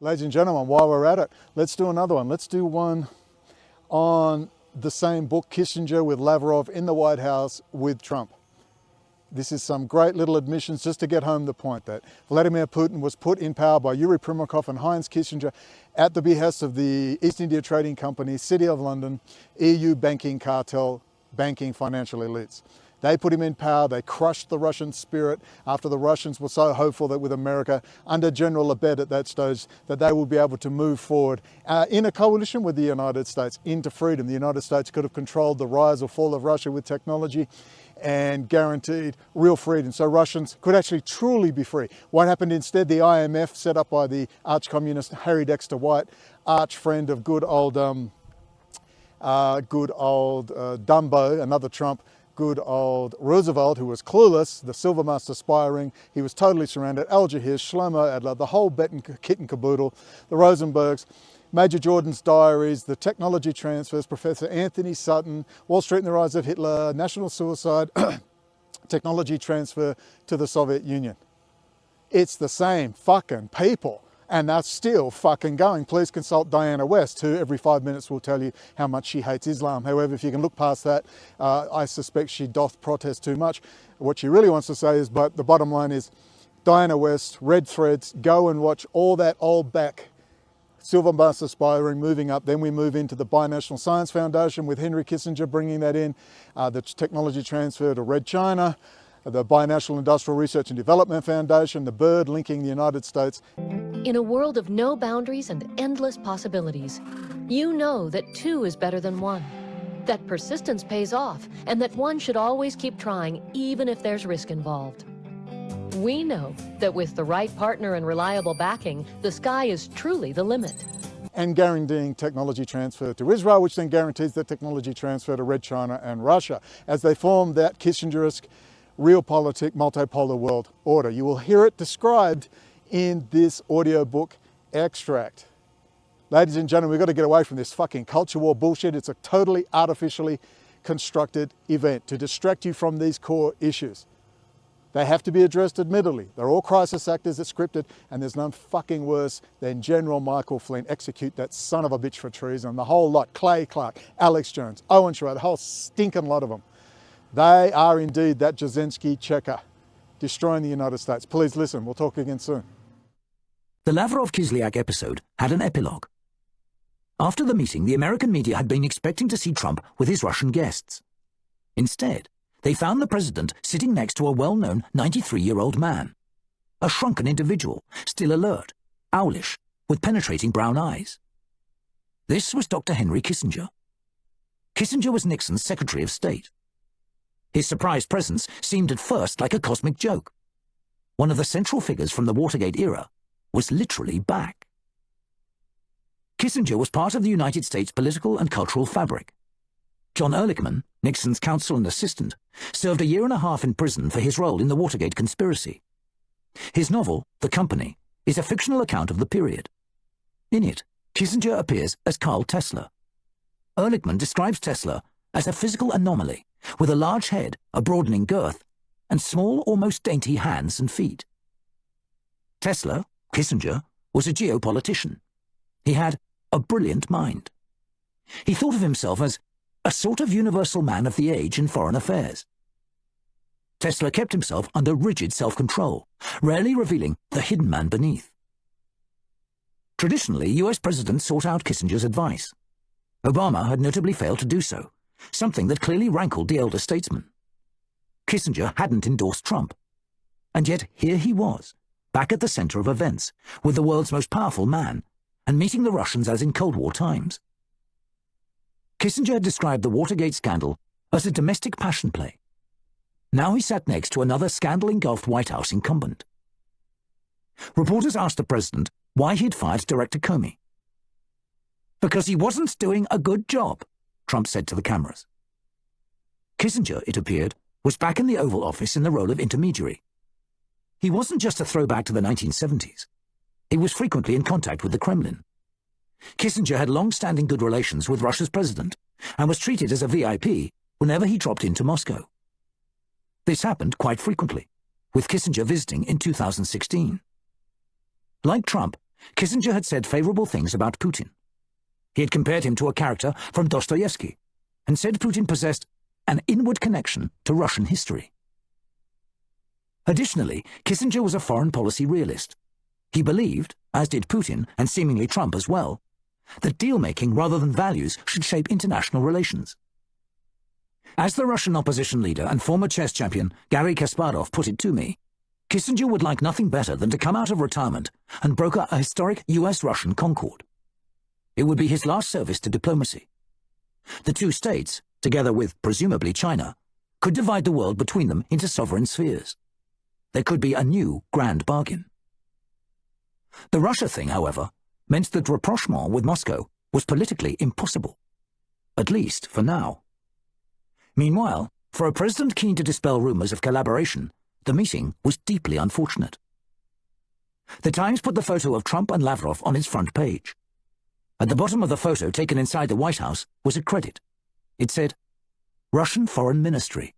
Ladies and gentlemen, while we're at it, let's do another one. Let's do one on the same book, Kissinger with Lavrov in the White House with Trump. This is some great little admissions just to get home the point that Vladimir Putin was put in power by Yuri Primakov and Heinz Kissinger at the behest of the East India Trading Company, City of London, EU banking cartel, banking financial elites. They put him in power, they crushed the Russian spirit after the Russians were so hopeful that with America, under General Abed at that stage, that they would be able to move forward in a coalition with the United States into freedom. The United States could have controlled the rise or fall of Russia with technology and guaranteed real freedom. So Russians could actually truly be free. What happened instead? The IMF, set up by the arch-communist Harry Dexter White, arch-friend of good old Dumbo, another Trump, good old Roosevelt, who was clueless, the Silver Master spy ring. He was totally surrounded. Alger Hirs, Shlomo Adler, the whole kit and caboodle, the Rosenbergs, Major Jordan's diaries, the technology transfers, Professor Anthony Sutton, Wall Street and the Rise of Hitler, national suicide, technology transfer to the Soviet Union. It's the same fucking people. And that's still fucking going. Please consult Diana West, who every 5 minutes will tell you how much she hates Islam. However, if you can look past that, I suspect she doth protest too much. What she really wants to say is, but the bottom line is, Diana West, Red Threads, go and watch all that old back Silver Master spy ring moving up. Then we move into the Binational Science Foundation with Henry Kissinger bringing that in, the technology transfer to Red China, the Binational Industrial Research and Development Foundation, the BIRD linking the United States. In a world of no boundaries and endless possibilities, you know that two is better than one, that persistence pays off, and that one should always keep trying even if there's risk involved. We know that with the right partner and reliable backing, the sky is truly the limit. And guaranteeing technology transfer to Israel, which then guarantees the technology transfer to Red China and Russia, as they form that Kissinger-esque realpolitik multipolar world order. You will hear it described in this audiobook extract. Ladies and gentlemen, we've got to get away from this fucking culture war bullshit. It's a totally artificially constructed event to distract you from these core issues. They have to be addressed, admittedly. They're all crisis actors, it's scripted, and there's none fucking worse than General Michael Flynn. Execute that son of a bitch for treason. The whole lot, Clay Clark, Alex Jones, Owen Schroyer, the whole stinking lot of them. They are indeed that Jasinski checker, destroying the United States. Please listen, we'll talk again soon. The Lavrov-Kislyak episode had an epilogue. After the meeting, the American media had been expecting to see Trump with his Russian guests. Instead, they found the president sitting next to a well-known 93-year-old man, a shrunken individual, still alert, owlish, with penetrating brown eyes. This was Dr. Henry Kissinger. Kissinger was Nixon's Secretary of State. His surprise presence seemed at first like a cosmic joke. One of the central figures from the Watergate era was literally back. Kissinger was part of the United States political and cultural fabric. John Ehrlichman, Nixon's counsel and assistant, served a year and a half in prison for his role in the Watergate conspiracy. His novel, The Company, is a fictional account of the period. In it, Kissinger appears as Carl Tesla. Ehrlichman describes Tesla as a physical anomaly, with a large head, a broadening girth, and small, almost dainty hands and feet. Tesla, Kissinger, was a geopolitician. He had a brilliant mind. He thought of himself as a sort of universal man of the age in foreign affairs. Tesla kept himself under rigid self-control, rarely revealing the hidden man beneath. Traditionally, US presidents sought out Kissinger's advice. Obama had notably failed to do so, something that clearly rankled the elder statesman. Kissinger hadn't endorsed Trump. And yet here he was, back at the center of events, with the world's most powerful man, and meeting the Russians as in Cold War times. Kissinger described the Watergate scandal as a domestic passion play. Now he sat next to another scandal-engulfed White House incumbent. Reporters asked the president why he'd fired Director Comey. "Because he wasn't doing a good job," Trump said to the cameras. Kissinger, it appeared, was back in the Oval Office in the role of intermediary. He wasn't just a throwback to the 1970s. He was frequently in contact with the Kremlin. Kissinger had long-standing good relations with Russia's president and was treated as a VIP whenever he dropped into Moscow. This happened quite frequently, with Kissinger visiting in 2016. Like Trump, Kissinger had said favorable things about Putin. He had compared him to a character from Dostoevsky and said Putin possessed an inward connection to Russian history. Additionally, Kissinger was a foreign policy realist. He believed, as did Putin and seemingly Trump as well, that deal-making rather than values should shape international relations. As the Russian opposition leader and former chess champion Garry Kasparov put it to me, Kissinger would like nothing better than to come out of retirement and broker a historic US-Russian concord. It would be his last service to diplomacy. The two states, together with, presumably, China, could divide the world between them into sovereign spheres. There could be a new grand bargain. The Russia thing, however, meant that rapprochement with Moscow was politically impossible, at least for now. Meanwhile, for a president keen to dispel rumors of collaboration, the meeting was deeply unfortunate. The Times put the photo of Trump and Lavrov on its front page. At the bottom of the photo taken inside the White House was a credit. It said, Russian Foreign Ministry.